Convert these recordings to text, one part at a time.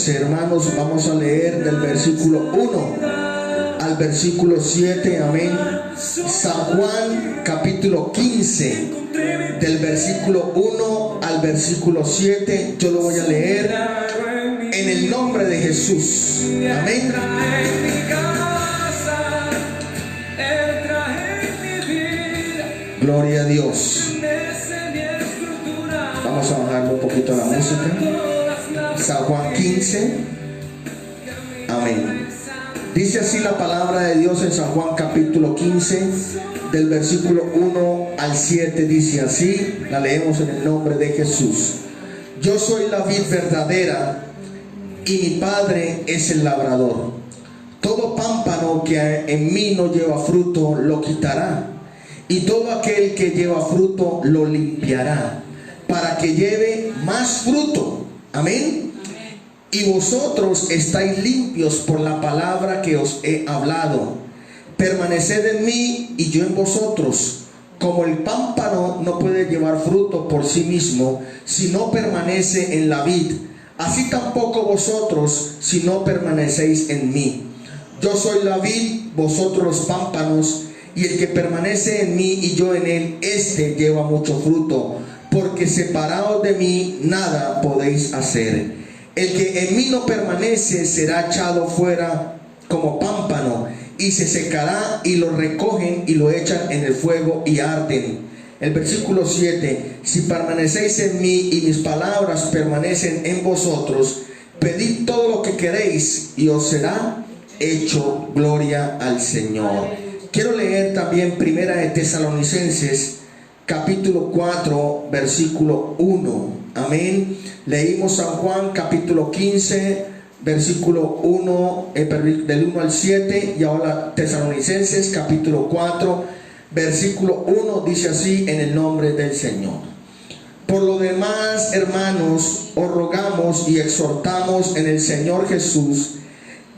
14, hermanos. Vamos a leer del versículo 1 al versículo 7, amén. San Juan capítulo 15, del versículo 1 al versículo 7. Yo lo voy a leer en el nombre de Jesús, amén. Gloria a Dios. Vamos a bajarle un poquito la música. San Juan 15, amén. Dice así la palabra de Dios en San Juan capítulo 15, del versículo 1 al 7. Dice así, la leemos en el nombre de Jesús. Yo soy la vid verdadera y mi Padre es el labrador. Todo pámpano que en mí no lleva fruto lo quitará, y todo aquel que lleva fruto lo limpiará, para que lleve más fruto. Amén. Y vosotros estáis limpios por la palabra que os he hablado. Permaneced en mí y yo en vosotros. Como el pámpano no puede llevar fruto por sí mismo si no permanece en la vid, así tampoco vosotros si no permanecéis en mí. Yo soy la vid, vosotros los pámpanos, y el que permanece en mí y yo en él, éste lleva mucho fruto, porque separados de mí nada podéis hacer. El que en mí no permanece será echado fuera como pámpano, y se secará, y lo recogen y lo echan en el fuego y arden. El versículo 7: si permanecéis en mí y mis palabras permanecen en vosotros, pedid todo lo que queréis y os será hecho. Gloria al Señor. Quiero leer también Primera de Tesalonicenses capítulo 4 versículo 1. Amén. Leímos San Juan capítulo 15 versículo 1, del 1 al 7, y ahora Tesalonicenses capítulo 4 versículo 1. Dice así en el nombre del Señor. Por lo demás, hermanos, os rogamos y exhortamos en el Señor Jesús,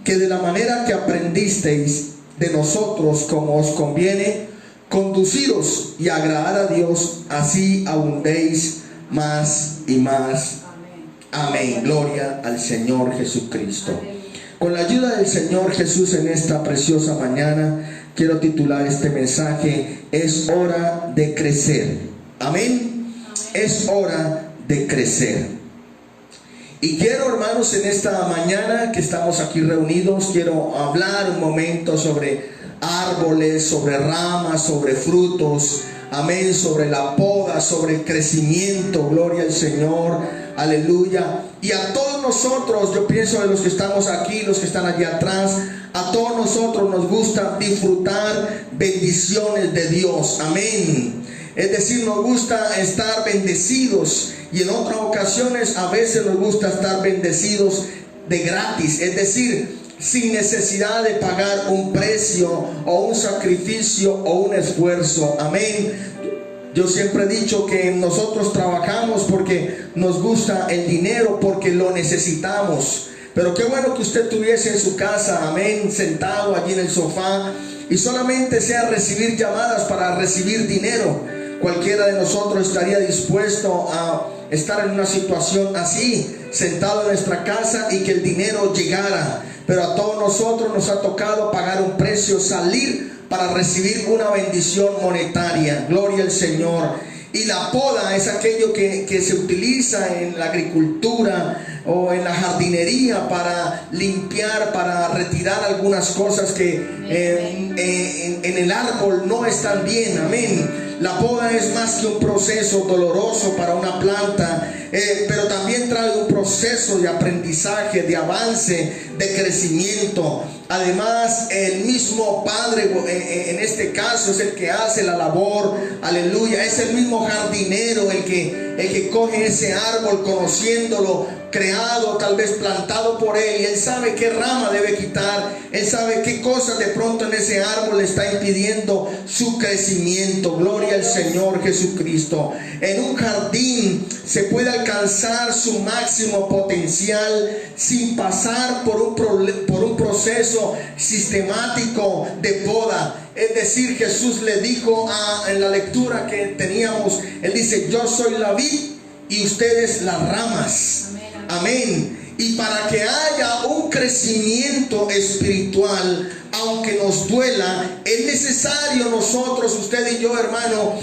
que de la manera que aprendisteis de nosotros como os conviene, conduciros y agradar a Dios, así abundéis más y más. Amén. Gloria al Señor Jesucristo. Con la ayuda del Señor Jesús en esta preciosa mañana, quiero titular este mensaje: es hora de crecer. Amén. Es hora de crecer. Y quiero, hermanos, en esta mañana que estamos aquí reunidos, quiero hablar un momento sobre árboles, sobre ramas, sobre frutos. Amén. Sobre la poda, sobre el crecimiento. Gloria al Señor. Aleluya. Y a todos nosotros, yo pienso de los que estamos aquí, los que están allí atrás, a todos nosotros nos gusta disfrutar bendiciones de Dios. Amén. Es decir, nos gusta estar bendecidos, y en otras ocasiones a veces nos gusta estar bendecidos de gratis, es decir, sin necesidad de pagar un precio o un sacrificio o un esfuerzo. Amén. Yo siempre he dicho que nosotros trabajamos porque nos gusta el dinero, porque lo necesitamos. Pero qué bueno que usted estuviese en su casa, amén, sentado allí en el sofá, y solamente sea recibir llamadas para recibir dinero. Cualquiera de nosotros estaría dispuesto a estar en una situación así, sentado en nuestra casa, y que el dinero llegara. Pero a todos nosotros nos ha tocado pagar un precio, salir para recibir una bendición monetaria. Gloria al Señor. Y la poda es aquello que se utiliza en la agricultura o en la jardinería para limpiar, para retirar algunas cosas que en el árbol no están bien. Amén. La poda es más que un proceso doloroso para una planta, pero también trae un proceso de aprendizaje, de avance, de crecimiento. Además, el mismo Padre, en este caso, es el que hace la labor. Aleluya. Es el mismo jardinero el que coge ese árbol, conociéndolo, creado, tal vez plantado por él, y él sabe qué rama debe quitar, él sabe qué cosas de pronto en ese árbol le está impidiendo su crecimiento. Gloria al Señor Jesucristo. En un jardín se puede alcanzar su máximo potencial sin pasar por un proceso sistemático de poda. Es decir, Jesús le dijo en la lectura que teníamos, él dice: yo soy la vid y ustedes las ramas. Amén. Y para que haya un crecimiento espiritual, aunque nos duela, es necesario nosotros, usted y yo, hermano,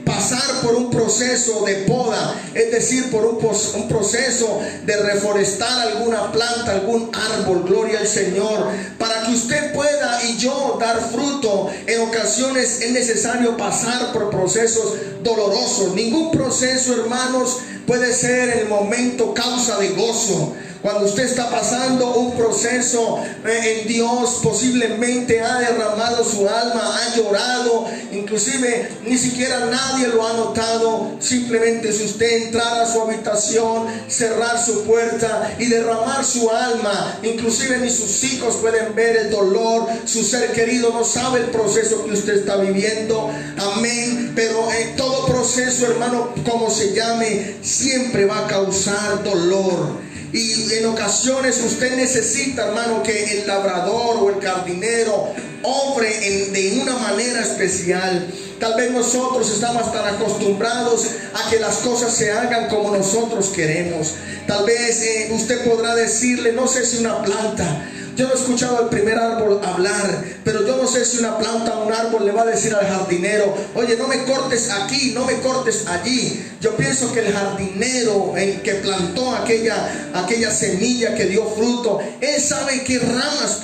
pasar por un proceso de poda, es decir, por un proceso de reforestar alguna planta, algún árbol, gloria al Señor, para que usted pueda y yo dar fruto. En ocasiones es necesario pasar por procesos dolorosos. Ningún proceso, hermanos, puede ser en el momento causa de gozo. Cuando usted está pasando un proceso en Dios, posiblemente ha derramado su alma, ha llorado, inclusive ni siquiera nadie lo ha notado. Simplemente si usted entrar a su habitación, cerrar su puerta y derramar su alma, inclusive ni sus hijos pueden ver el dolor, su ser querido no sabe el proceso que usted está viviendo. Amén. Pero en todo proceso, hermano, como se llame, siempre va a causar dolor. Y en ocasiones usted necesita, hermano, que el labrador o el jardinero obre de una manera especial. Tal vez nosotros estamos tan acostumbrados a que las cosas se hagan como nosotros queremos. Tal vez usted podrá decirle, no sé si una planta, yo no he escuchado al primer árbol hablar, pero yo no sé si una planta o un árbol le va a decir al jardinero, oye, no me cortes aquí, no me cortes allí. Yo pienso que el jardinero, el que plantó aquella semilla que dio fruto, él sabe qué ramas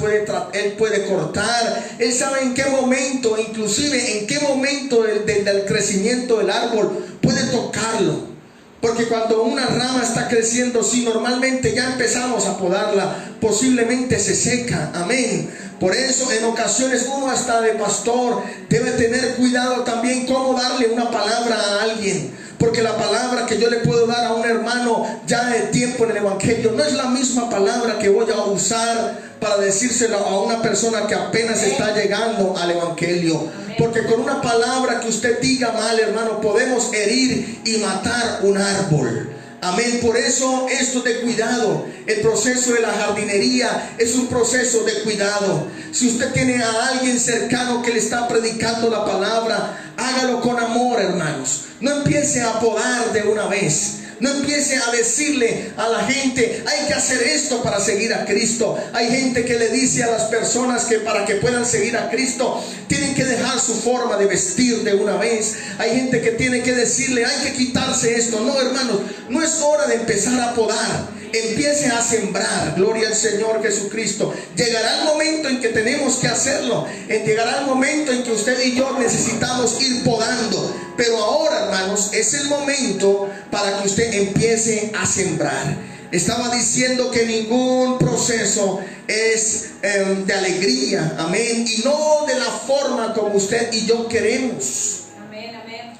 él puede cortar, él sabe en qué momento, inclusive en qué momento del crecimiento del árbol puede tocarlo. Porque cuando una rama está creciendo, si normalmente ya empezamos a podarla, posiblemente se seca. Amén. Por eso en ocasiones uno hasta de pastor debe tener cuidado también cómo darle una palabra a alguien. Porque la palabra que yo le puedo dar a un hermano ya de tiempo en el evangelio no es la misma palabra que voy a usar para decírselo a una persona que apenas está llegando al evangelio. Porque con una palabra que usted diga mal, hermano, podemos herir y matar un árbol. Amén. Por eso esto de cuidado. El proceso de la jardinería es un proceso de cuidado. Si usted tiene a alguien cercano que le está predicando la palabra, hágalo con amor, hermanos. No empiece a podar de una vez. No empiece a decirle a la gente, hay que hacer esto para seguir a Cristo. Hay gente que le dice a las personas que para que puedan seguir a Cristo tienen que dejar su forma de vestir de una vez. Hay gente que tiene que decirle, hay que quitarse esto. No, hermanos, no es hora de empezar a podar. Empiece a sembrar, gloria al Señor Jesucristo. Llegará el momento en que tenemos que hacerlo. Llegará el momento en que usted y yo necesitamos ir podando. Pero ahora, hermanos, es el momento para que usted empiece a sembrar. Estaba diciendo que ningún proceso es de alegría, amén, y no de la forma como usted y yo queremos. Amén, amén.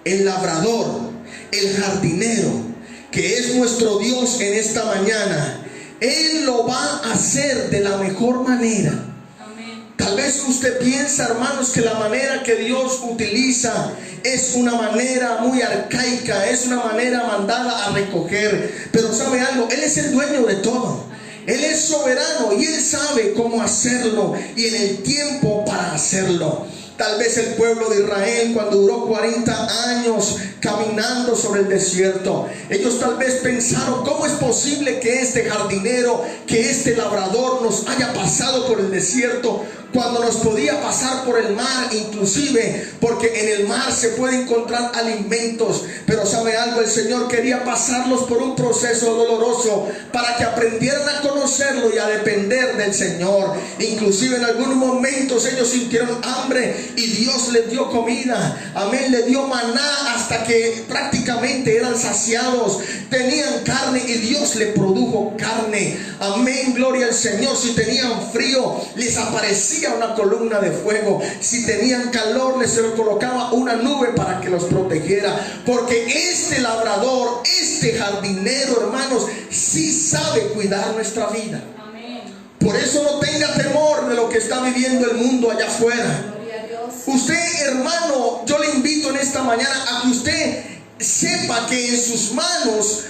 El labrador, el jardinero, que es nuestro Dios en esta mañana, Él lo va a hacer de la mejor manera. Amén. Tal vez usted piensa, hermanos, que la manera que Dios utiliza es una manera muy arcaica, es una manera mandada a recoger. Pero ¿sabe algo? Él es el dueño de todo. Él es soberano y Él sabe cómo hacerlo y en el tiempo para hacerlo. Tal vez el pueblo de Israel, cuando duró 40 años caminando sobre el desierto, ellos tal vez pensaron, ¿cómo es posible que este jardinero, que este labrador nos haya pasado por el desierto cuando nos podía pasar por el mar? Inclusive porque en el mar se puede encontrar alimentos. Pero ¿sabe algo? El Señor quería pasarlos por un proceso doloroso para que aprendieran a conocerlo y a depender del Señor. Inclusive en algunos momentos ellos sintieron hambre y Dios les dio comida. Amén, les dio maná hasta que prácticamente eran saciados. Tenían carne y Dios les produjo carne. Amén, gloria al Señor. Si tenían frío, les aparecía una columna de fuego. Si tenían calor, les colocaba una nube para que los protegiera. Porque este labrador, este jardinero, hermanos, sí sabe cuidar nuestra vida. Amén. Por eso no tenga temor de lo que está viviendo el mundo allá afuera. Gloria a Dios. Usted, hermano, yo le invito en esta mañana a que usted sepa que en sus manos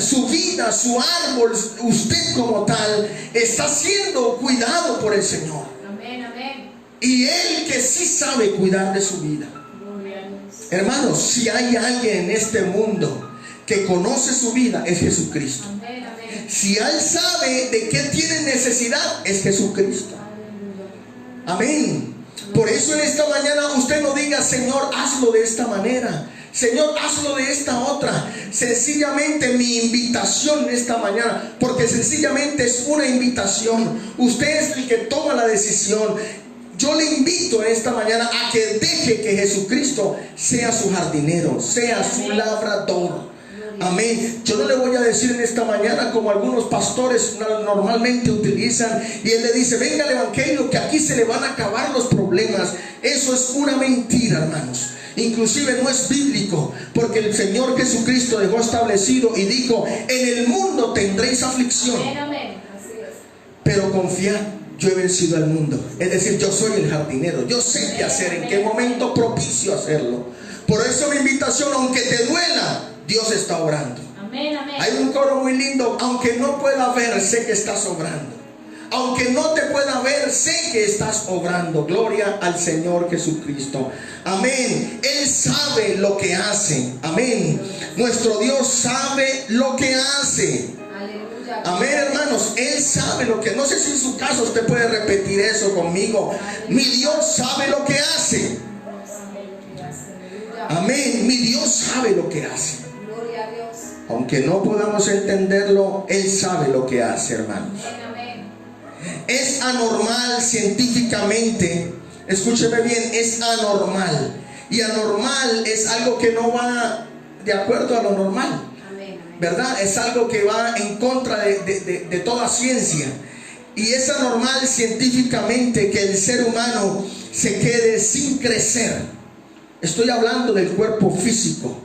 su vida, su árbol, usted como tal, está siendo cuidado por el Señor. Amén, amén. Y Él que sí sabe cuidar de su vida. Gloria a Dios. Hermanos, si hay alguien en este mundo que conoce su vida, es Jesucristo. Amén, amén. Si Él sabe de qué tiene necesidad, es Jesucristo. Amén. Por eso en esta mañana usted no diga, Señor, hazlo de esta manera, Señor, hazlo de esta otra. Sencillamente mi invitación en esta mañana, porque sencillamente es una invitación, usted es el que toma la decisión. Yo le invito en esta mañana a que deje que Jesucristo sea su jardinero, sea su labrador. Amén. Yo no le voy a decir en esta mañana como algunos pastores normalmente utilizan, y él le dice, venga al evangelio que aquí se le van a acabar los problemas. Eso es una mentira, hermanos. Inclusive no es bíblico, porque el Señor Jesucristo dejó establecido y dijo, en el mundo tendréis aflicción, pero confiad, yo he vencido al mundo. Es decir, yo soy el jardinero, yo sé qué hacer, en qué momento propicio hacerlo. Por eso mi invitación, aunque te duela, Dios está obrando. Amén, amén. Hay un coro muy lindo, aunque no pueda ver, sé que estás obrando. Aunque no te pueda ver, sé que estás obrando. Gloria al Señor Jesucristo. Amén. Él sabe lo que hace. Amén. Nuestro Dios sabe lo que hace. Aleluya. Amén, hermanos. Él sabe lo que... No sé si en su caso usted puede repetir eso conmigo. Mi Dios sabe lo que hace. Amén. Mi Dios sabe lo que hace. Gloria a Dios. Aunque no podamos entenderlo, Él sabe lo que hace, hermanos. Amén. Es anormal científicamente, escúcheme bien, es anormal. Y anormal es algo que no va de acuerdo a lo normal, Amén. ¿verdad? Es algo que va en contra de toda ciencia. Y es anormal científicamente que el ser humano se quede sin crecer. Estoy hablando del cuerpo físico.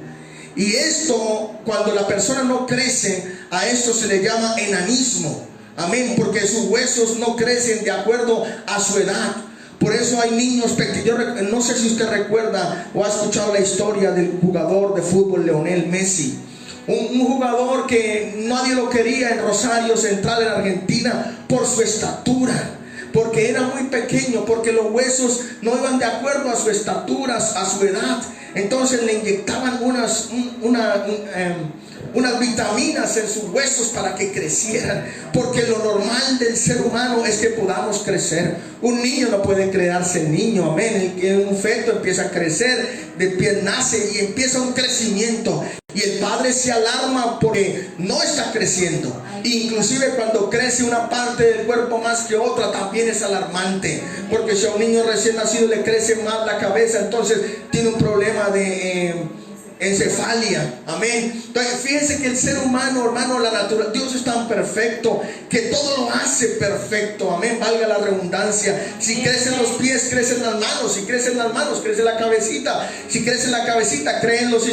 Y esto, cuando la persona no crece, a esto se le llama enanismo. Amén, porque sus huesos no crecen de acuerdo a su edad. Por eso hay niños pequeños. No sé si usted recuerda o ha escuchado la historia del jugador de fútbol Lionel Messi. Un jugador que nadie lo quería en Rosario Central, en Argentina, por su estatura, porque era muy pequeño, porque los huesos no iban de acuerdo a su estatura, a su edad. Entonces le inyectaban unas vitaminas en sus huesos para que crecieran, porque lo normal del ser humano es que podamos crecer. Un niño no puede quedarse niño, amén. Un feto empieza a crecer, de pie nace y empieza un crecimiento, y el padre se alarma porque no está creciendo. Inclusive cuando crece una parte del cuerpo más que otra, también es alarmante, porque si a un niño recién nacido le crece más la cabeza, entonces tiene un problema de encefalia. Amén. Entonces fíjense que el ser humano, hermano, la naturaleza, Dios es tan perfecto que todo lo hace perfecto. Amén, valga la redundancia. Si crecen los pies, crecen las manos. Si crecen las manos, crece la cabecita. Si crece la cabecita, crecen los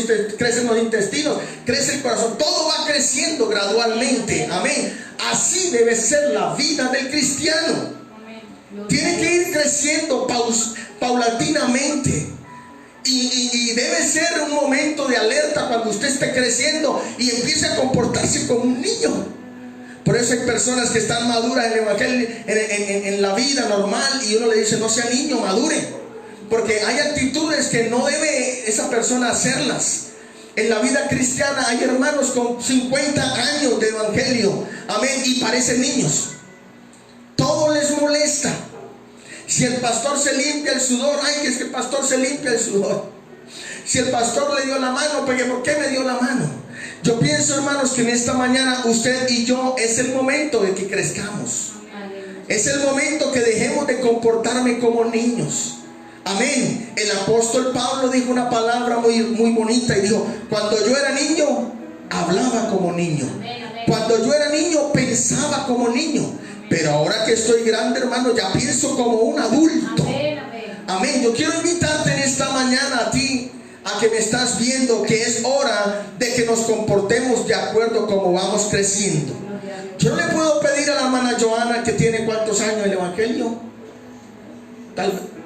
intestinos, crece el corazón. Todo va creciendo gradualmente. Amén. Así debe ser la vida del cristiano. Tiene que ir creciendo paulatinamente. Y debe ser un momento de alerta cuando usted esté creciendo y empiece a comportarse como un niño. Por eso hay personas que están maduras en el evangelio, en la vida normal, y uno le dice, no sea niño, madure, porque hay actitudes que no debe esa persona hacerlas. En la vida cristiana hay hermanos con 50 años de evangelio, amén, y parecen niños. Todo les molesta. Si el pastor se limpia el sudor, ay, que es que el pastor se limpia el sudor. Si el pastor le dio la mano, pues ¿por qué me dio la mano? Yo pienso, hermanos, que en esta mañana usted y yo es el momento de que crezcamos. Es el momento que dejemos de comportarme como niños. Amén. El apóstol Pablo dijo una palabra muy bonita y dijo, cuando yo era niño, hablaba como niño. Cuando yo era niño, pensaba como niño. Pero ahora que estoy grande, hermano, ya pienso como un adulto. Amén. Yo quiero invitarte en esta mañana a ti, a que me estás viendo, que es hora de que nos comportemos de acuerdo como vamos creciendo. Yo no le puedo pedir a la hermana Joana, que tiene ¿cuántos años en el evangelio?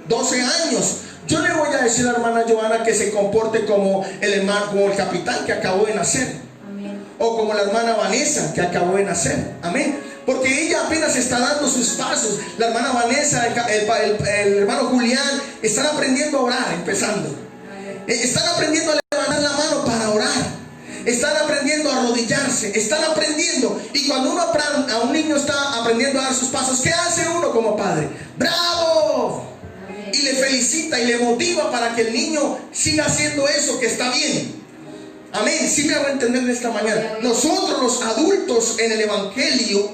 12 años. Yo le voy a decir a la hermana Joana que se comporte como el capitán que acabó de nacer. Amén. O como la hermana Vanessa que acabó de nacer. Amén. Porque ella apenas está dando sus pasos. La hermana Vanessa, el hermano Julián, están aprendiendo a orar, empezando. Están aprendiendo a levantar la mano para orar. están aprendiendo a arrodillarse, están aprendiendo. Y cuando a un niño está aprendiendo a dar sus pasos, ¿qué hace uno como padre? ¡Bravo! Y le felicita y le motiva para que el niño siga haciendo eso que está bien. Amén. Sí me hago entender en esta mañana. Nosotros los adultos en el evangelio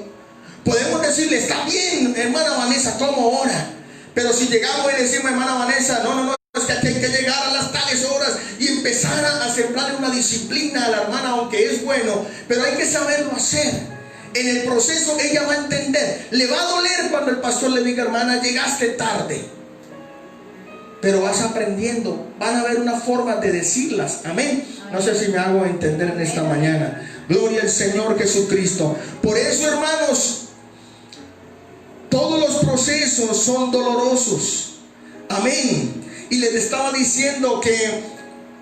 podemos decirle: está bien, hermana Vanessa, ¿cómo ora? Pero si llegamos y decimos: hermana Vanessa, no, es que aquí hay que llegar a las tales horas, y empezar a sembrarle una disciplina a la hermana, aunque es bueno, pero hay que saberlo hacer. En el proceso ella va a entender. Le va a doler cuando el pastor le diga: hermana, llegaste tarde. Pero vas aprendiendo. Van a haber una forma de decirlas. Amén. No sé si me hago entender en esta mañana. Gloria al Señor Jesucristo. Por eso, hermanos, todos los procesos son dolorosos. Amén. Y les estaba diciendo que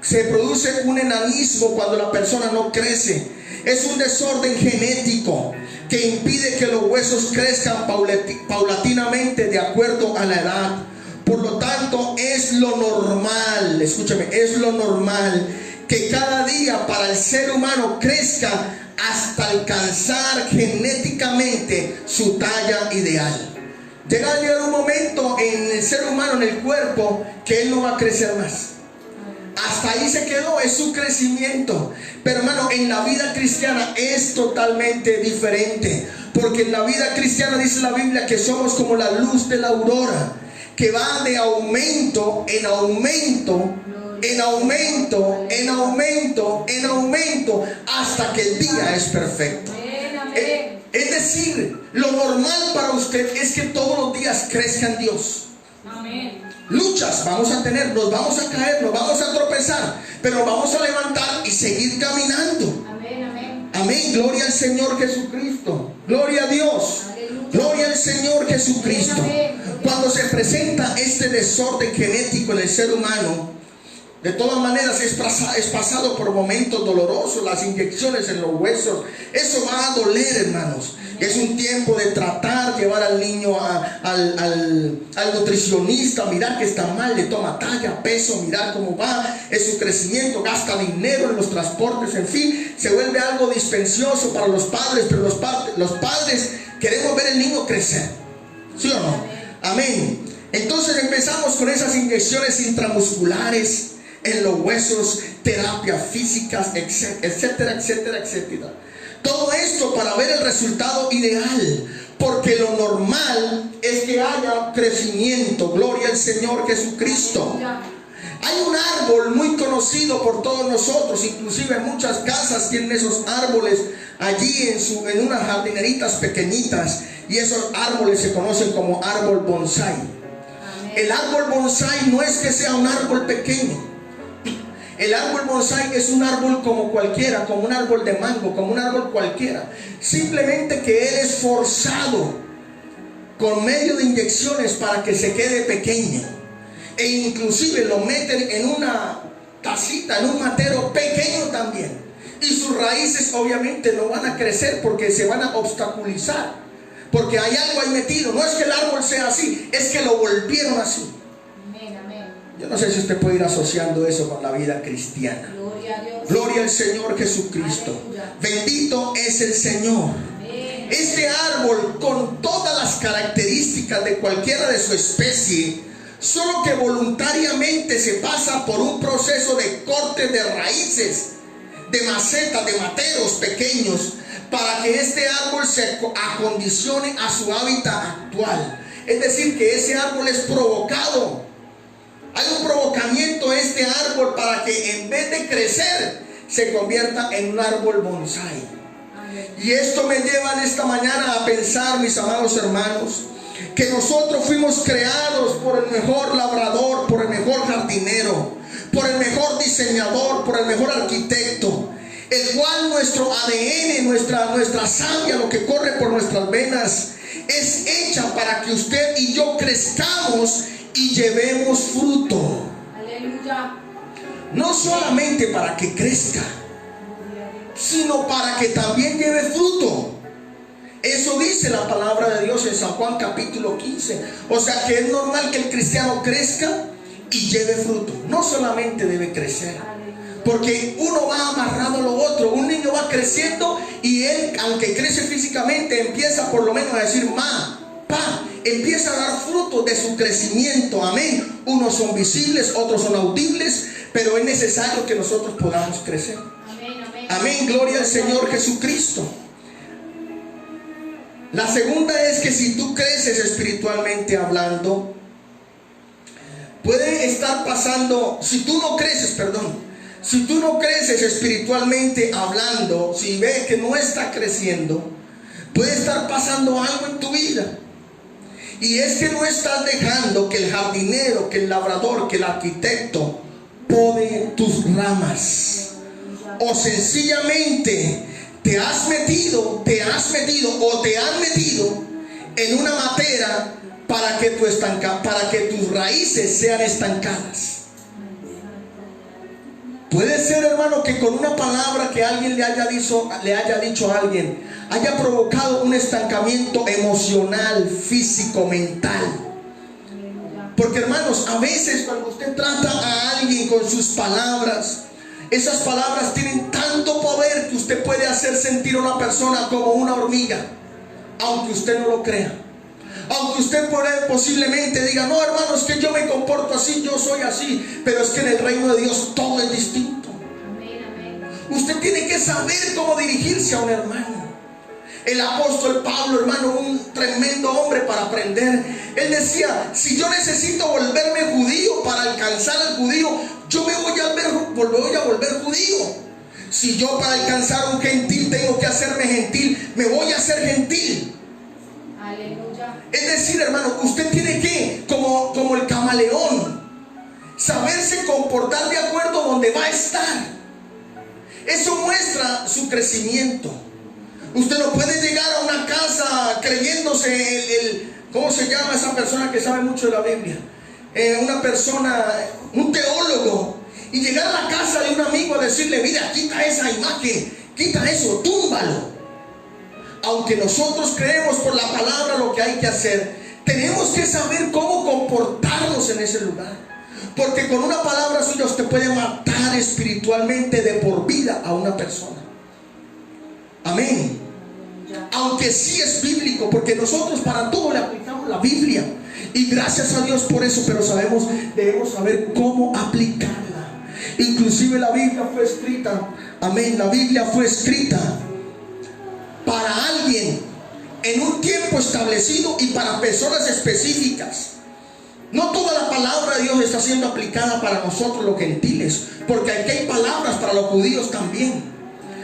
se produce un enanismo cuando la persona no crece. Es un desorden genético que impide que los huesos crezcan paulatinamente de acuerdo a la edad. Por lo tanto, es lo normal, escúchame, es lo normal que cada día para el ser humano crezca hasta alcanzar genéticamente su talla ideal. Llega a llegar un momento en el ser humano, en el cuerpo, que él no va a crecer más. Hasta ahí se quedó, es su crecimiento. Pero hermano, en la vida cristiana es totalmente diferente. Porque en la vida cristiana dice la Biblia que somos como la luz de la aurora, que va de aumento en aumento, en aumento, en aumento, en aumento, hasta que el día es perfecto. Es decir, lo normal para usted es que todos los días crezca en Dios. Amén. Luchas vamos a tener, nos vamos a caer, nos vamos a tropezar, pero vamos a levantar y seguir caminando. Amén, amén. Amén, gloria al Señor Jesucristo. Gloria a Dios. Aleluya. Gloria al Señor Jesucristo. Amén. Cuando se presenta este desorden genético en el ser humano, de todas maneras es pasado por momentos dolorosos, las inyecciones en los huesos. Eso va a doler, hermanos. Es un tiempo de tratar, llevar al niño al nutricionista, mirar que está mal, le toma talla, peso, mirar cómo va, es su crecimiento, gasta dinero en los transportes, en fin, se vuelve algo dispendioso para los padres, pero los padres queremos ver el niño crecer, ¿sí o no? Amén. Entonces empezamos con esas inyecciones intramusculares en los huesos, terapias físicas, etcétera, etcétera, etcétera. Todo esto para ver el resultado ideal, porque lo normal es que haya crecimiento. Gloria al Señor Jesucristo. Hay un árbol muy conocido por todos nosotros, inclusive muchas casas tienen esos árboles allí en unas jardineritas pequeñitas, y esos árboles se conocen como árbol bonsai. El árbol bonsai no es que sea un árbol pequeño. El árbol bonsai es un árbol como cualquiera, como un árbol de mango, como un árbol cualquiera. Simplemente que él es forzado con medio de inyecciones para que se quede pequeño. E inclusive lo meten en una tacita, en un matero pequeño también. Y sus raíces obviamente no van a crecer porque se van a obstaculizar. Porque hay algo ahí metido. No es que el árbol sea así, es que lo volvieron así. Yo no sé si usted puede ir asociando eso con la vida cristiana. Gloria a Dios. Gloria al Señor Jesucristo. Aleluya. Bendito es el Señor. Amén. Este árbol, con todas las características de cualquiera de su especie, solo que voluntariamente se pasa por un proceso de corte de raíces, de macetas, de materos pequeños, para que este árbol se acondicione a su hábitat actual. Es decir, que ese árbol es provocado. Hay un provocamiento a este árbol para que en vez de crecer se convierta en un árbol bonsai. Y esto me lleva en esta mañana a pensar, mis amados hermanos, que nosotros fuimos creados por el mejor labrador, por el mejor jardinero, por el mejor diseñador, por el mejor arquitecto, el cual nuestro ADN, nuestra savia, lo que corre por nuestras venas, es hecha para que usted y yo crezcamos y llevemos fruto. Aleluya. No solamente para que crezca, sino para que también lleve fruto. Eso dice la palabra de Dios en San Juan capítulo 15. O sea que es normal que el cristiano crezca y lleve fruto. No solamente debe crecer, Porque uno va amarrado a lo otro. Un niño va creciendo y él, aunque crece físicamente, empieza por lo menos a decir ma, pa, empieza a dar frutos de su crecimiento. Amén. Unos son visibles, otros son audibles, pero es necesario que nosotros podamos crecer. Amén, amén. Amén, gloria al Señor Jesucristo. La segunda es que si tú creces espiritualmente hablando, puede estar pasando, si tú no creces espiritualmente hablando, si ves que no está creciendo, puede estar pasando algo en tu vida. Y es que no estás dejando que el jardinero, que el labrador, que el arquitecto pode tus ramas. O sencillamente te has metido en una matera para que tus raíces sean estancadas. Puede ser, hermano, que con una palabra que alguien le haya dicho a alguien, haya provocado un estancamiento emocional, físico, mental. Porque, hermanos, a veces cuando usted trata a alguien con sus palabras, esas palabras tienen tanto poder que usted puede hacer sentir a una persona como una hormiga, aunque usted no lo crea. Aunque usted posiblemente diga, no, hermano, es que yo me comporto así, yo soy así, pero es que en el reino de Dios todo es distinto. Amén, amén. Usted tiene que saber cómo dirigirse a un hermano. El apóstol Pablo, hermano, un tremendo hombre para aprender, él decía, si yo necesito volverme judío para alcanzar al judío, yo me voy a volver judío. Si yo para alcanzar a un gentil tengo que hacerme gentil, me voy a hacer gentil. Aleluya. Es decir, hermano, usted tiene que, como el camaleón, saberse comportar de acuerdo donde va a estar. Eso muestra su crecimiento. Usted no puede llegar a una casa creyéndose ¿cómo se llama esa persona que sabe mucho de la Biblia? Un teólogo, y llegar a la casa de un amigo a decirle, mira, quita esa imagen, quita eso, túmbalo. Aunque nosotros creemos por la palabra lo que hay que hacer, tenemos que saber cómo comportarnos en ese lugar. Porque con una palabra suya usted puede matar espiritualmente de por vida a una persona. Amén. Aunque sí es bíblico, porque nosotros para todo le aplicamos la Biblia. Y gracias a Dios por eso, pero debemos saber cómo aplicarla. Inclusive la Biblia fue escrita, amén, la Biblia fue escrita para alguien en un tiempo establecido y para personas específicas. No toda la palabra de Dios está siendo aplicada para nosotros los gentiles, porque aquí hay palabras para los judíos también.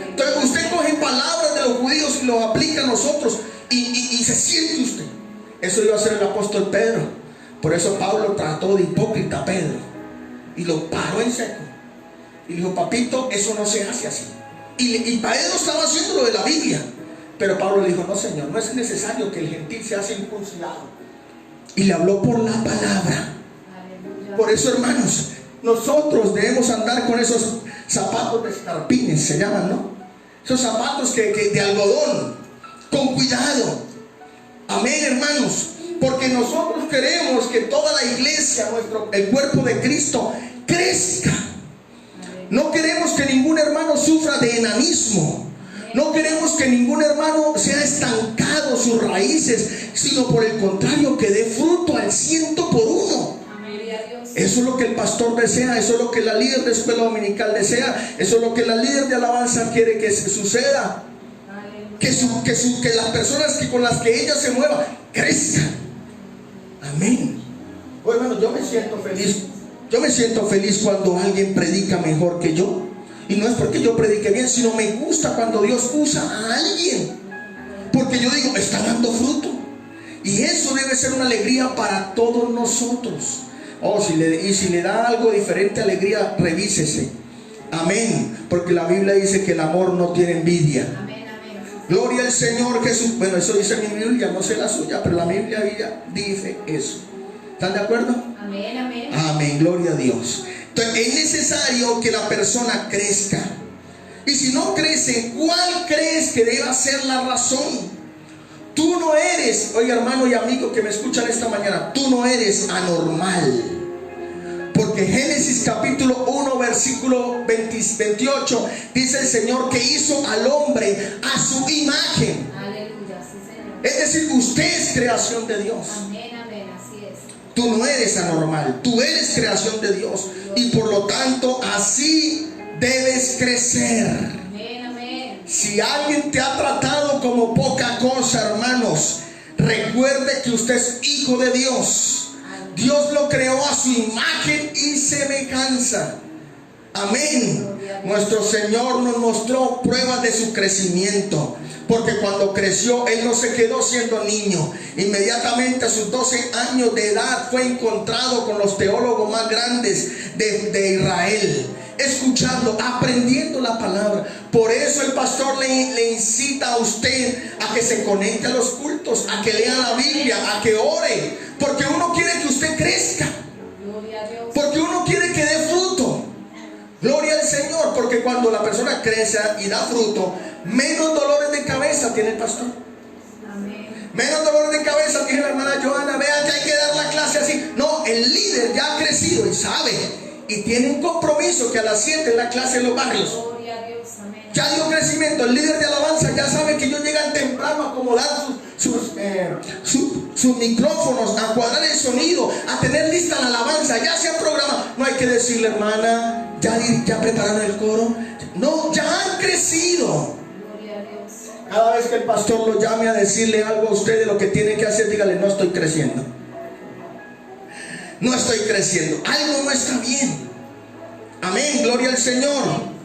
Entonces usted coge palabras de los judíos y los aplica a nosotros y se siente usted. Eso iba a ser el apóstol Pedro. Por eso Pablo trató de hipócrita a Pedro y lo paró en seco y dijo, papito, eso no se hace así. Y Pedro estaba haciendo lo de la Biblia, pero Pablo le dijo, no, Señor, no es necesario que el gentil sea circuncidado. Y le habló por la palabra. Por eso, hermanos, nosotros debemos andar con esos zapatos de escarpines, se llaman, ¿no? Esos zapatos de algodón, con cuidado. Amén, hermanos. Porque nosotros queremos que toda la iglesia, el cuerpo de Cristo, crezca. No queremos que ningún hermano sufra de enanismo. No queremos que ningún hermano sea estancado sus raíces, sino por el contrario, que dé fruto al 100%. Eso es lo que el pastor desea, eso es lo que la líder de escuela dominical desea, eso es lo que la líder de alabanza quiere que suceda. Que las personas con las que ella se mueva crezcan. Amén. Bueno, hermano, yo me siento feliz. Yo me siento feliz cuando alguien predica mejor que yo. Y no es porque yo predique bien, sino me gusta cuando Dios usa a alguien. Porque yo digo, está dando fruto. Y eso debe ser una alegría para todos nosotros. Si le da algo diferente alegría, revísese. Amén. Porque la Biblia dice que el amor no tiene envidia. Amén, amén. Gloria al Señor Jesús. Bueno, eso dice mi Biblia, no sé la suya, pero la Biblia dice eso. ¿Están de acuerdo? Amén, amén. Amén, gloria a Dios. Entonces es necesario que la persona crezca. Y si no crece, ¿cuál crees que deba ser la razón? Tú no eres, oiga hermano y amigo que me escuchan esta mañana, tú no eres anormal. Porque Porque Génesis capítulo 1 versículo 28 dice el Señor que hizo al hombre a su imagen. Aleluya, sí, Señor. Es decir, usted es creación de Dios. Amén, amén, así es. Tú no eres anormal, tú eres creación de Dios. Y por lo tanto así debes crecer. Amén, amén. Si alguien te ha tratado como poca cosa, hermanos, recuerde que usted es hijo de Dios. Dios lo creó a su imagen y semejanza. Amén. Nuestro Señor nos mostró pruebas de su crecimiento, porque cuando creció Él no se quedó siendo niño. Inmediatamente a sus 12 años de edad fue encontrado con los teólogos más grandes de Israel, escuchando, aprendiendo la palabra. Por eso el pastor le incita a usted a que se conecte a los cultos, a que lea la Biblia, a que ore, porque uno quiere que usted crezca, Gloria a Dios. porque uno quiere que dé fruto. Gloria al Señor, porque cuando la persona crece y da fruto, menos dolores de cabeza tiene el pastor. Amén. Menos dolores de cabeza, dije la hermana Johanna, vean que hay que dar la clase así. No, el líder ya ha crecido y sabe, y tiene un compromiso que a las 7 es la clase en los barrios. Gloria a Dios, amén. Ya dio crecimiento. El líder de alabanza ya sabe que ellos llegan temprano a acomodar sus micrófonos, a cuadrar el sonido, a tener lista la alabanza. Ya se ha programado. No hay que decirle, hermana, ya prepararon el coro. No, ya han crecido. Gloria a Dios. Cada vez que el pastor lo llame a decirle algo a usted de lo que tiene que hacer, dígale, no estoy creciendo. No estoy creciendo. Algo no está bien. Amén, gloria al Señor.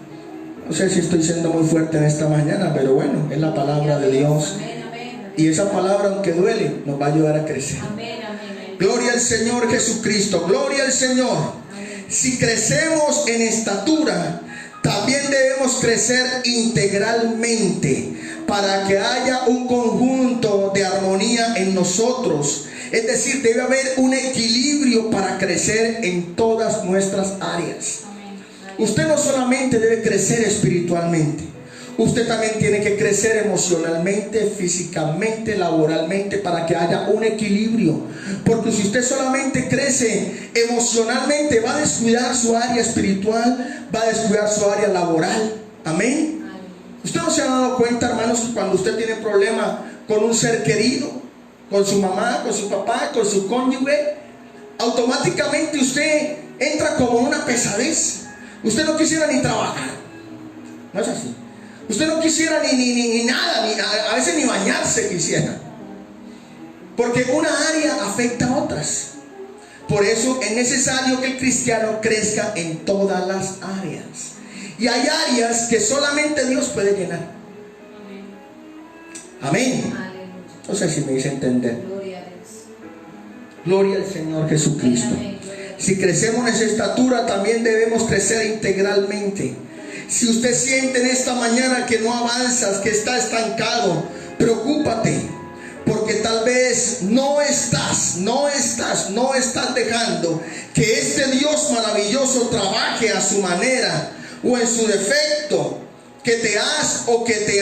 No sé si estoy siendo muy fuerte en esta mañana, pero bueno, es la palabra de Dios. Amén, amén. Y esa palabra, aunque duele, nos va a ayudar a crecer. Amén, amén. Gloria al Señor Jesucristo. Gloria al Señor. Amén. Si crecemos en estatura, también debemos crecer integralmente, para que haya un conjunto de armonía en nosotros. Es decir, debe haber un equilibrio para crecer en todas nuestras áreas. Amén. Usted no solamente debe crecer espiritualmente, usted también tiene que crecer emocionalmente, físicamente, laboralmente, para que haya un equilibrio. Porque si usted solamente crece emocionalmente, va a descuidar su área espiritual, va a descuidar su área laboral. Amén. Usted no se ha dado cuenta, hermanos, que cuando usted tiene problema con un ser querido, con su mamá, con su papá, con su cónyuge, automáticamente usted entra como una pesadez. Usted no quisiera ni trabajar. No es así. Usted no quisiera ni nada, a veces ni bañarse quisiera. Porque una área afecta a otras. Por eso es necesario que el cristiano crezca en todas las áreas. Y hay áreas que solamente Dios puede llenar. Amén. Aleluya. No sé si me hice entender. Gloria a Dios. Gloria al Señor Jesucristo. Amén, gloria a Dios. Si crecemos en esa estatura, también debemos crecer integralmente. Si usted siente en esta mañana que no avanzas, que está estancado, preocúpate, porque tal vez no estás dejando que este Dios maravilloso trabaje a su manera o en su defecto, que te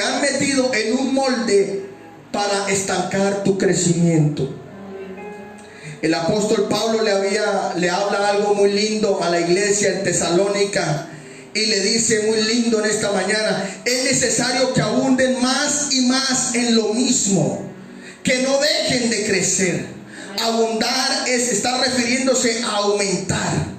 han metido en un molde para estancar tu crecimiento. El apóstol Pablo le habla algo muy lindo a la iglesia en Tesalónica y le dice muy lindo en esta mañana: es necesario que abunden más y más en lo mismo, que no dejen de crecer. Abundar está refiriéndose a aumentar.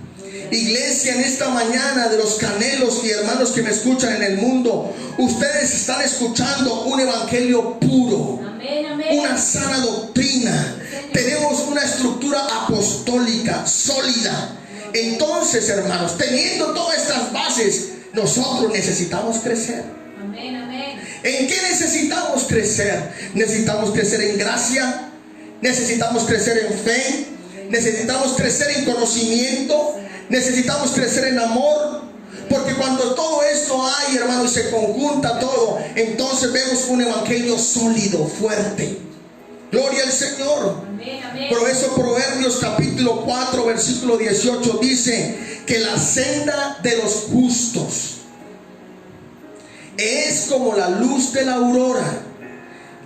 Iglesia, en esta mañana, de los Canelos y hermanos que me escuchan en el mundo, ustedes están escuchando un evangelio puro. Amén, amén. Una sana doctrina. Tenemos una estructura apostólica sólida. Entonces, hermanos, teniendo todas estas bases, nosotros necesitamos crecer. Amén, amén. ¿En qué necesitamos crecer? Necesitamos crecer en gracia, necesitamos crecer en fe, necesitamos crecer en conocimiento, necesitamos crecer en amor. Porque cuando todo esto hay, hermano, y se conjunta todo, entonces vemos un evangelio sólido, fuerte. Gloria al Señor. Amén, amén. Por eso Proverbios capítulo 4 versículo 18 dice que la senda de los justos es como la luz de la aurora,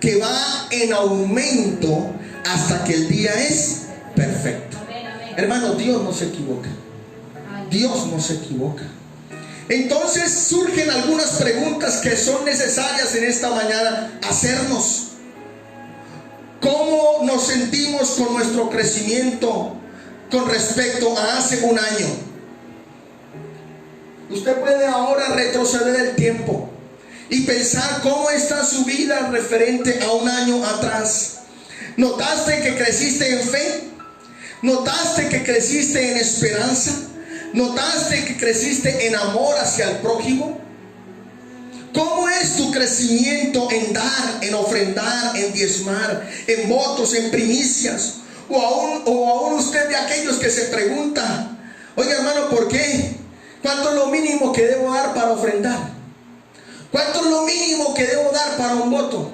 que va en aumento hasta que el día es perfecto. Amén, amén. Hermano, Dios no se equivoca. Dios no se equivoca. Entonces surgen algunas preguntas que son necesarias en esta mañana hacernos. ¿Cómo nos sentimos con nuestro crecimiento con respecto a hace un año? Usted puede ahora retroceder el tiempo y pensar cómo está su vida referente a un año atrás. ¿Notaste que creciste en fe? ¿Notaste que creciste en esperanza? ¿Notaste que creciste en amor hacia el prójimo? ¿Cómo es tu crecimiento en dar, en ofrendar, en diezmar, en votos, en primicias? O aún usted de aquellos que se pregunta, oiga hermano, ¿por qué? ¿Cuánto es lo mínimo que debo dar para ofrendar? ¿Cuánto es lo mínimo que debo dar para un voto?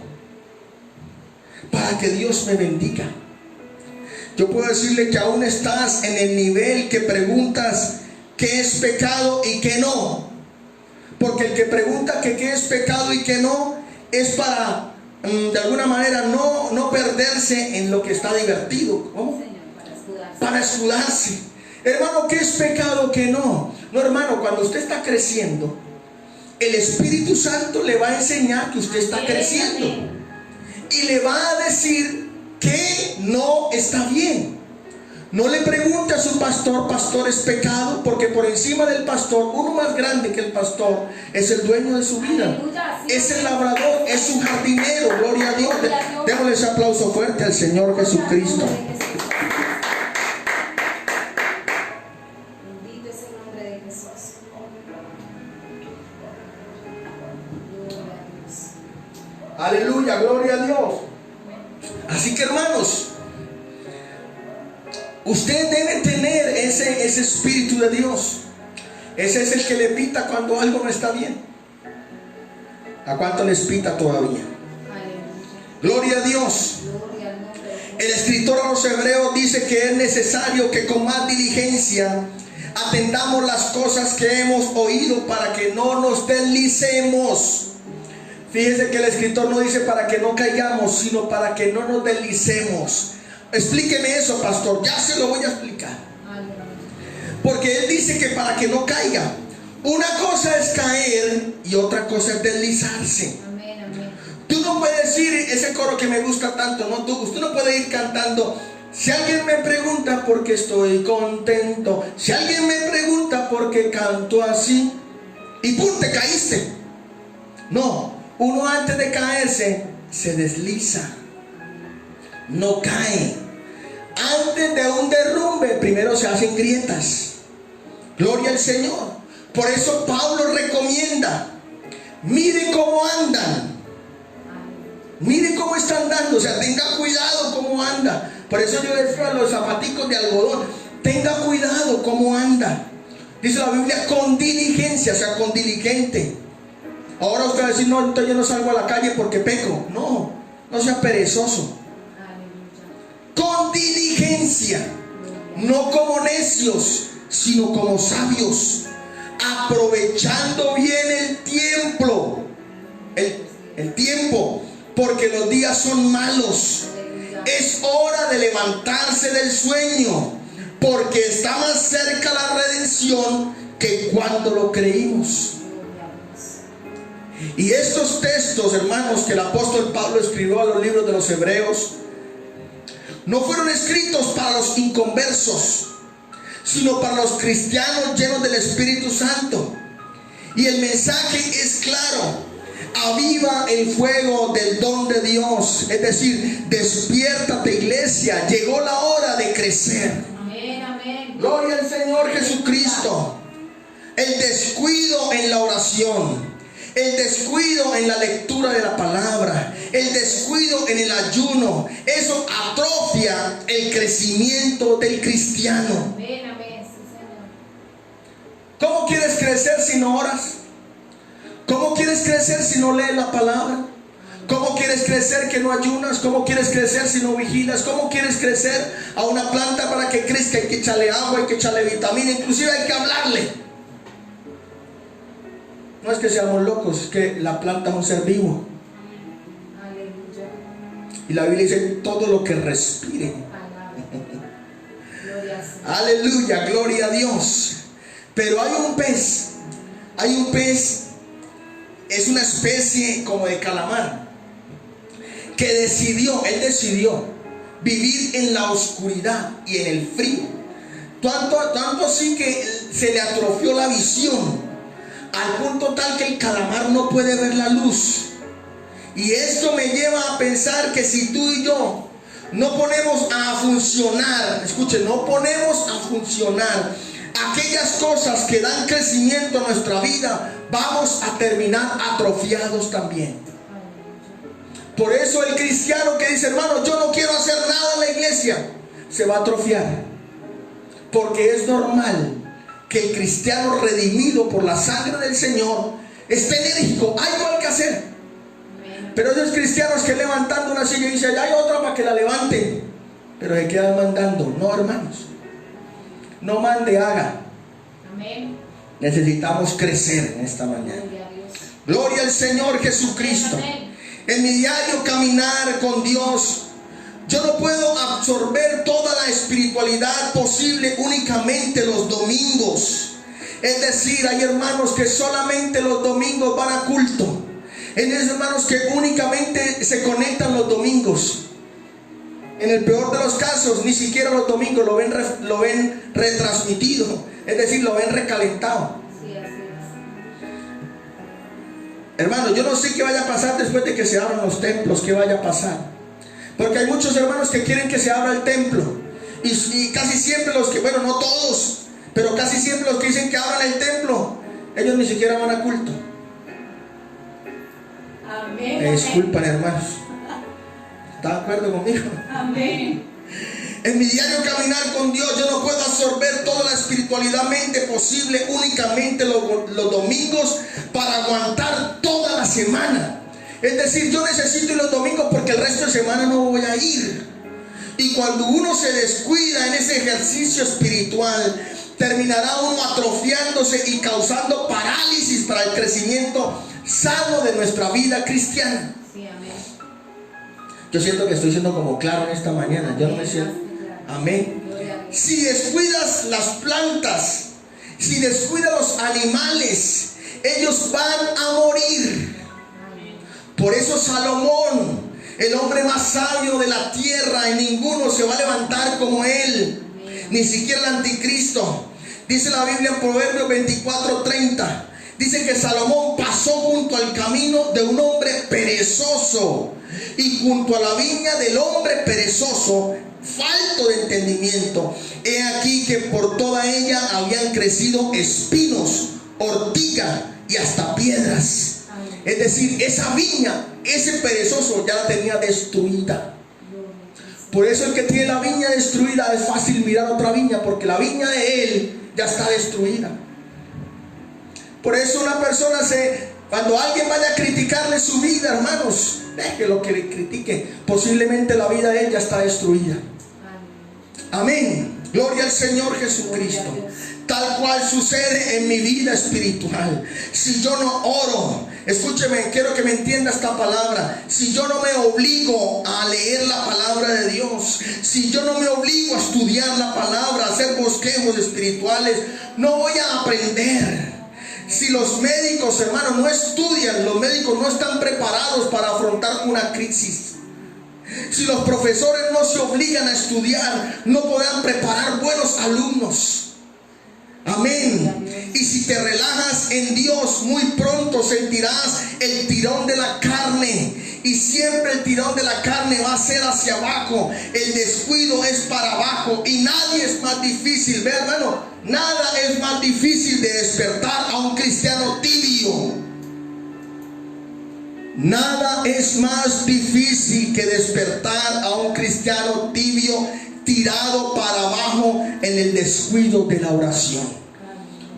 Para que Dios me bendiga. Yo puedo decirle que aún estás en el nivel que preguntas qué es pecado y qué no. Porque el que pregunta que qué es pecado y qué no es para, de alguna manera, no perderse en lo que está divertido. ¿Cómo? Para escudarse. Hermano, ¿qué es pecado, qué no? No, hermano, cuando usted está creciendo, el Espíritu Santo le va a enseñar que usted está creciendo. Y le va a decir que no está bien. No le pregunte a su pastor, pastor, ¿es pecado? Porque por encima del pastor, uno más grande que el pastor, es el dueño de su vida. Es el labrador, es un jardinero. Gloria a Dios. Démosle ese aplauso fuerte al Señor Jesucristo. Bendito es el nombre de Jesús. Aleluya, gloria a Dios. Así que hermanos, usted debe tener ese espíritu de Dios. Ese es el que le pita cuando algo no está bien. ¿A cuánto les pita todavía? Gloria a Dios. El escritor a los Hebreos dice que es necesario que con más diligencia atendamos las cosas que hemos oído para que no nos deslicemos. Fíjese que el escritor no dice para que no caigamos, sino para que no nos deslicemos. Explíqueme eso, pastor. Ya se lo voy a explicar. Porque él dice que para que no caiga. Una cosa es caer y otra cosa es deslizarse. Amén, amén. Tú no puedes decir ese coro que me gusta tanto, ¿no? Usted no puede ir cantando. Si alguien me pregunta por qué estoy contento, si alguien me pregunta por qué canto así, y ¡pum! Te caíste. No, uno antes de caerse se desliza, no cae. Antes de un derrumbe primero se hacen grietas. Gloria al Señor. Por eso Pablo recomienda, mire cómo andan, mire cómo está andando, o sea, tenga cuidado cómo anda. Por eso yo decía los zapaticos de algodón, tenga cuidado cómo anda. Dice la Biblia con diligencia, o sea, con diligente. Ahora usted va a decir, no, entonces yo no salgo a la calle porque peco. No, no sea perezoso. Con diligencia, no como necios, sino como sabios, aprovechando bien el tiempo, porque los días son malos. Es hora de levantarse del sueño, porque está más cerca la redención que cuando lo creímos. Y estos textos, hermanos, que el apóstol Pablo escribió a los libros de los Hebreos, no fueron escritos para los inconversos, sino para los cristianos llenos del Espíritu Santo. Y el mensaje es claro: aviva el fuego del don de Dios. Es decir, despiértate, iglesia, llegó la hora de crecer. Amén, amén. Gloria al Señor Jesucristo. El descuido en la oración, el descuido en la lectura de la palabra, el descuido en el ayuno, eso atrofia el crecimiento del cristiano. Amén, amén, sí, Señor. ¿Cómo quieres crecer si no oras? ¿Cómo quieres crecer si no lees la palabra? ¿Cómo quieres crecer que no ayunas? ¿Cómo quieres crecer si no vigilas? ¿Cómo quieres crecer a una planta para que crezca? Hay que echarle agua, hay que echarle vitamina, inclusive hay que hablarle. No es que seamos locos, es que la planta es un ser vivo. Aleluya. Y la Biblia dice todo lo que respire. Gloria al Señor. Aleluya, gloria a Dios. Pero hay un pez, es una especie como de calamar, que él decidió vivir en la oscuridad y en el frío. Tanto así que se le atrofió la visión, al punto tal que el calamar no puede ver la luz. Y esto me lleva a pensar que si tú y yo no ponemos a funcionar, escuchen, no ponemos a funcionar aquellas cosas que dan crecimiento a nuestra vida, vamos a terminar atrofiados también. Por eso el cristiano que dice, hermano, yo no quiero hacer nada en la iglesia, se va a atrofiar. Porque es normal que el cristiano redimido por la sangre del Señor esté enérgico, hay algo que hacer. Pero esos cristianos que levantando una silla y dicen, hay otra para que la levanten, pero se quedan mandando. No, hermanos, no mande, haga. Amén. Necesitamos crecer en esta mañana. Gloria al Señor Jesucristo. En mi diario caminar con Dios, yo no puedo absorber toda la espiritualidad posible únicamente los domingos. Es decir, hay hermanos que solamente los domingos van a culto. Hay hermanos que únicamente se conectan los domingos. En el peor de los casos, ni siquiera los domingos lo ven retransmitido. Es decir, lo ven recalentado. Sí, así es. Hermanos, yo no sé qué vaya a pasar después de que se abran los templos. ¿Qué vaya a pasar? Porque hay muchos hermanos que quieren que se abra el templo. Y casi siempre los que, bueno, no todos, pero casi siempre los que dicen que abran el templo, ellos ni siquiera van a culto. Amén. Me disculpan, hermanos. ¿Está de acuerdo conmigo? Amén. En mi diario caminar con Dios, yo no puedo absorber toda la espiritualidad posible únicamente los domingos para aguantar toda la semana. Es decir, yo necesito ir los domingos porque el resto de semana no voy a ir. Y cuando uno se descuida en ese ejercicio espiritual, terminará uno atrofiándose y causando parálisis para el crecimiento sano de nuestra vida cristiana. Sí, amén. Yo siento que estoy siendo como claro en esta mañana. Yo no me siento. Amén. Si descuidas las plantas, si descuidas los animales, ellos van a morir. Por eso Salomón, el hombre más sabio de la tierra, y ninguno se va a levantar como él, ni siquiera el anticristo. Dice la Biblia en Proverbios 24:30. Dice que Salomón pasó junto al camino de un hombre perezoso y junto a la viña del hombre perezoso, falto de entendimiento. He aquí que por toda ella habían crecido espinos, ortiga y hasta piedras. Es decir, esa viña, ese perezoso ya la tenía destruida. Por eso el que tiene la viña destruida es fácil mirar otra viña, porque la viña de él ya está destruida. Por eso una persona cuando alguien vaya a criticarle su vida, hermanos, déjelo que le critique. Posiblemente la vida de él ya está destruida. Amén. Gloria al Señor Jesucristo. Tal cual sucede en mi vida espiritual. Si yo no oro, escúcheme, quiero que me entienda esta palabra. Si yo no me obligo a leer la palabra de Dios, si yo no me obligo a estudiar la palabra, a hacer bosquejos espirituales, no voy a aprender. Si los médicos, hermanos, no estudian, los médicos no están preparados para afrontar una crisis. Si los profesores no se obligan a estudiar, no podrán preparar buenos alumnos. Amén. Y si te relajas en Dios, muy pronto sentirás el tirón de la carne. Y siempre el tirón de la carne va a ser hacia abajo. El descuido es para abajo. Y nadie es más difícil, ¿ve, hermano? Nada es más difícil de despertar a un cristiano tibio. Nada es más difícil que despertar a un cristiano tibio, tirado para abajo en el descuido de la oración.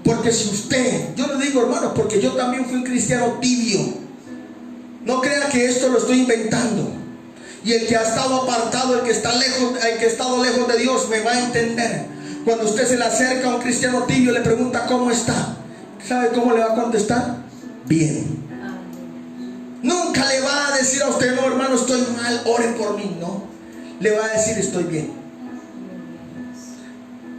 Porque si usted, yo le digo, hermano, porque yo también fui un cristiano tibio. No crea que esto lo estoy inventando. Y el que ha estado apartado, el que está lejos, el que ha estado lejos de Dios, me va a entender. Cuando usted se le acerca a un cristiano tibio, le pregunta cómo está, ¿sabe cómo le va a contestar? Bien. Nunca le va a decir a usted, no, hermano, estoy mal, ore por mí. No, le va a decir, estoy bien.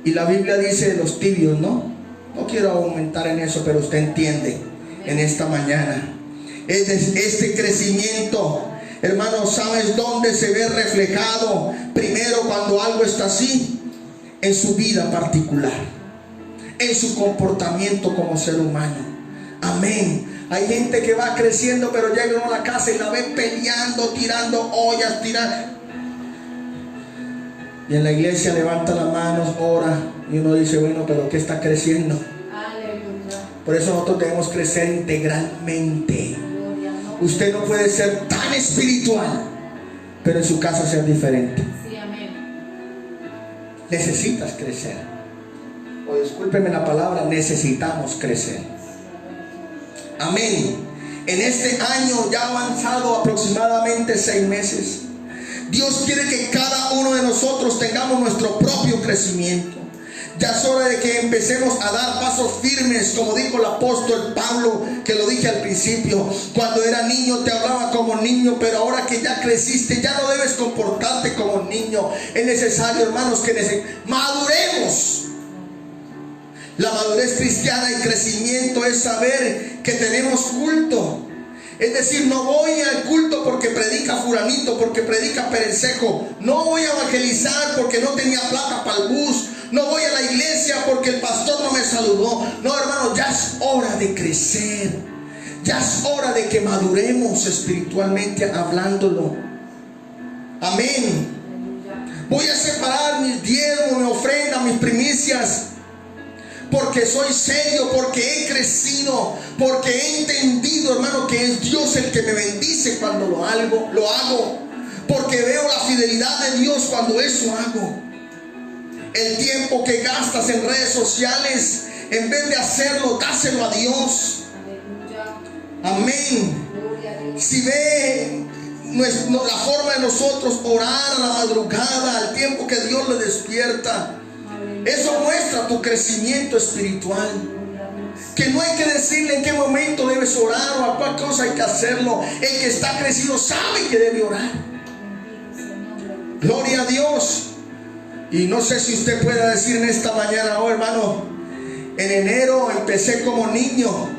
Y la Biblia dice de los tibios, ¿no? No quiero aumentar en eso, pero usted entiende en esta mañana. Este crecimiento, hermano, ¿sabes dónde se ve reflejado? Primero, cuando algo está así, en su vida particular, en su comportamiento como ser humano. Amén. Hay gente que va creciendo, pero llega a la casa y la ve peleando, tirando ollas, y en la iglesia levanta las manos, ora, y uno dice, bueno, pero ¿qué está creciendo? Aleluya. Por eso nosotros debemos crecer integralmente. Usted no puede ser tan espiritual, pero en su casa ser diferente. Sí, amén. Necesitas crecer. O discúlpeme la palabra, necesitamos crecer. Amén. En este año ya avanzado aproximadamente 6 meses, Dios quiere que cada uno de nosotros tengamos nuestro propio crecimiento. Ya es hora de que empecemos a dar pasos firmes, como dijo el apóstol Pablo, que lo dije al principio. Cuando era niño te hablaba como niño, pero ahora que ya creciste ya no debes comportarte como niño. Es necesario, hermanos, que maduremos. La madurez cristiana y crecimiento es saber que tenemos culto. Es decir, no voy al culto porque predica fulanito, porque predica perencejo. No voy a evangelizar porque no tenía plata para el bus. No voy a la iglesia porque el pastor no me saludó. No, hermano, ya es hora de crecer. Ya es hora de que maduremos espiritualmente hablándolo. Amén. Voy a separar mis diezmos, mi ofrenda, mis primicias, porque soy serio, porque he crecido, porque he entendido, hermano, que es Dios el que me bendice cuando lo hago, porque veo la fidelidad de Dios cuando eso hago. El tiempo que gastas en redes sociales, en vez de hacerlo, dáselo a Dios. Amén. Si ve la forma de nosotros orar a la madrugada, al tiempo que Dios le despierta, eso muestra tu crecimiento espiritual. Que no hay que decirle en qué momento debes orar o a cuál cosa hay que hacerlo. El que está crecido sabe que debe orar. Gloria a Dios. Y no sé si usted pueda decir en esta mañana, oh hermano, en enero empecé como niño,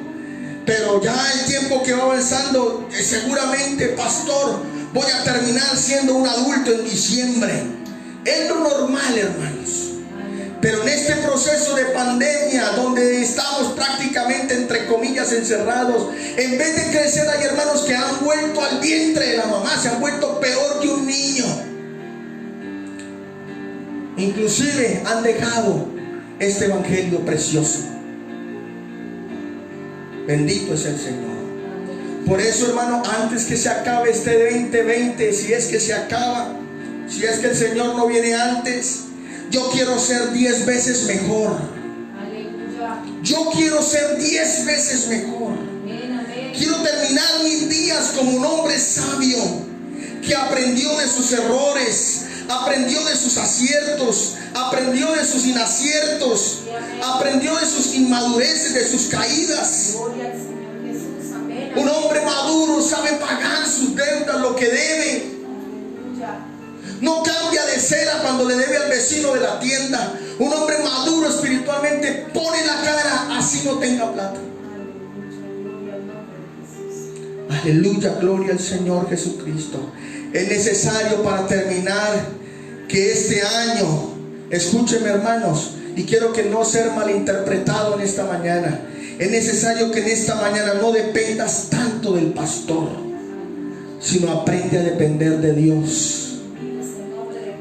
pero ya el tiempo que va avanzando, seguramente, pastor, voy a terminar siendo un adulto en diciembre. Es lo normal, hermanos. Pero en este proceso de pandemia, donde estamos prácticamente, entre comillas, encerrados, en vez de crecer, hay hermanos que han vuelto al vientre de la mamá, se han vuelto peor que un niño. Inclusive han dejado este evangelio precioso. Bendito es el Señor. Por eso, hermano, antes que se acabe este 2020, si es que se acaba, si es que el Señor no viene antes, yo quiero ser 10 veces mejor. Yo quiero ser 10 veces mejor. Quiero terminar mis días como un hombre sabio que aprendió de sus errores, aprendió de sus aciertos, aprendió de sus inaciertos, aprendió de sus inmadureces, de sus caídas. Un hombre maduro sabe pagar sus deudas, lo que debe. No cambia de cera cuando le debe al vecino de la tienda. Un hombre maduro espiritualmente pone la cara así no tenga plata. Aleluya, gloria al Señor Jesucristo. Es necesario para terminar que este año, escúcheme hermanos, y quiero que no sea malinterpretado en esta mañana. Es necesario que en esta mañana no dependas tanto del pastor, sino aprende a depender de Dios.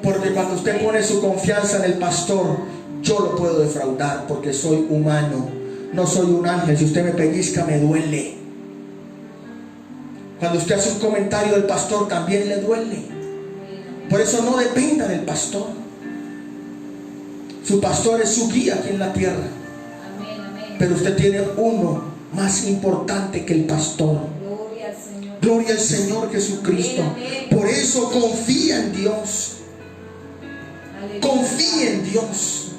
Porque cuando usted pone su confianza en el pastor, yo lo puedo defraudar porque soy humano, no soy un ángel. Si usted me pellizca, me duele. Cuando usted hace un comentario del pastor, también le duele. Por eso no dependa del pastor. Su pastor es su guía aquí en la tierra. Pero usted tiene uno más importante que el pastor. Gloria al Señor Jesucristo. Por eso confía en Dios. Confíe en Dios.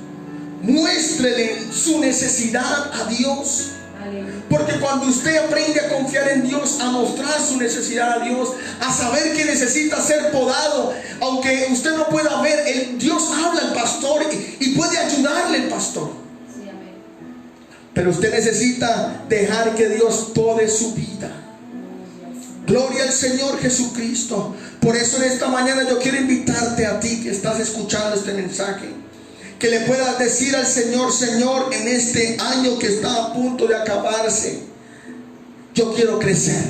Muéstrele su necesidad a Dios. Porque cuando usted aprende a confiar en Dios, a mostrar su necesidad a Dios, a saber que necesita ser podado, aunque usted no pueda ver, Dios habla al pastor y puede ayudarle el pastor. pero usted necesita dejar que Dios pode su vida. Gloria al Señor Jesucristo. Por eso en esta mañana yo quiero invitarte a ti que estás escuchando este mensaje, que le puedas decir al Señor: Señor, en este año que está a punto de acabarse, yo quiero crecer.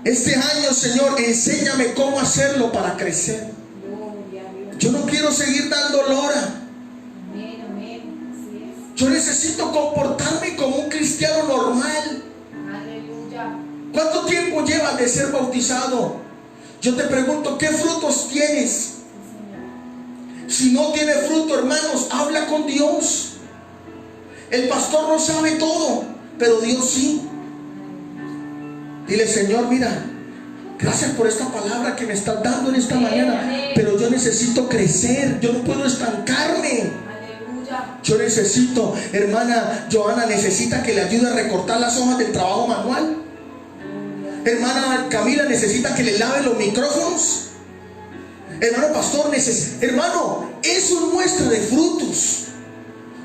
Este año, Señor, enséñame cómo hacerlo para crecer. Yo no quiero seguir dando lora. Yo necesito comportarme como un cristiano normal. ¿Cuánto tiempo llevas de ser bautizado? Yo te pregunto, ¿qué frutos tienes? Si no tiene fruto, hermanos, habla con Dios. El pastor no sabe todo, pero Dios sí. Dile: Señor, mira, gracias por esta palabra que me estás dando en esta mañana, pero yo necesito crecer, yo no puedo estancarme. Yo necesito, hermana Joana necesita que le ayude a recortar las hojas del trabajo manual. Hermana Camila necesita que le lave los micrófonos. Hermano pastor necesita. Hermano, eso muestra de frutos.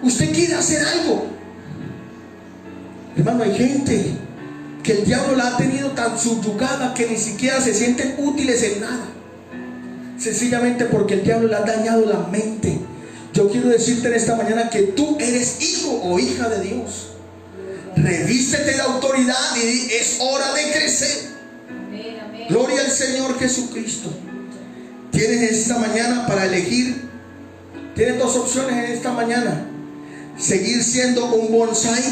Usted quiere hacer algo. Hermano, hay gente que el diablo la ha tenido tan subyugada que ni siquiera se sienten útiles en nada, sencillamente porque el diablo le ha dañado la mente. Yo quiero decirte en esta mañana que tú eres hijo o hija de Dios. Revístete de autoridad y es hora de crecer. Gloria al Señor Jesucristo. Tienes esta mañana para elegir. Tienes dos opciones en esta mañana: seguir siendo un bonsai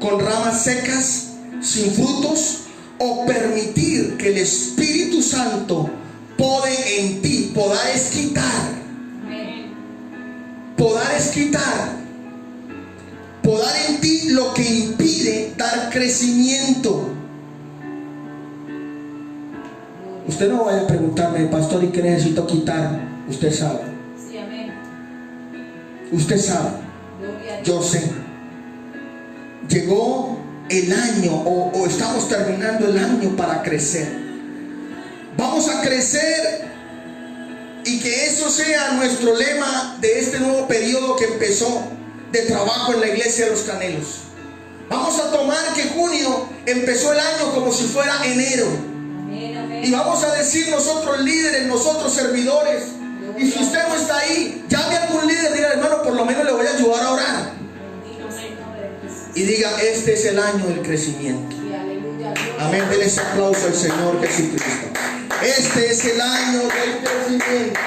con ramas secas, sin frutos, o permitir que el Espíritu Santo pode en ti. Podar es quitar. Podar es quitar. Podar en ti lo que impide dar crecimiento. Usted no vaya a preguntarme: pastor, ¿y qué necesito quitar? Usted sabe. Sí, amén. Usted sabe. Yo sé. Llegó el año o estamos terminando el año para crecer. Vamos a crecer, y que eso sea nuestro lema de este nuevo periodo que empezó de trabajo en la iglesia de los Canelos. Vamos a tomar que junio empezó el año como si fuera enero. Y vamos a decir nosotros líderes, nosotros servidores, y si usted no está ahí, llame a algún líder, diga: hermano, por lo menos le voy a ayudar a orar. Y diga: este es el año del crecimiento. Amén. Denle ese aplauso al Señor Jesucristo. Este es el año del crecimiento.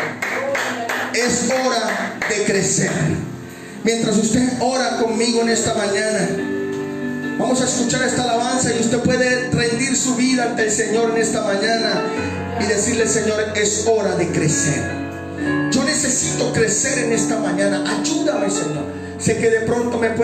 Es hora de crecer. Mientras usted ora conmigo en esta mañana, vamos a escuchar esta alabanza, y usted puede rendir su vida ante el Señor en esta mañana y decirle: Señor, es hora de crecer. Yo necesito crecer en esta mañana. Ayúdame, Señor. Sé que de pronto me puede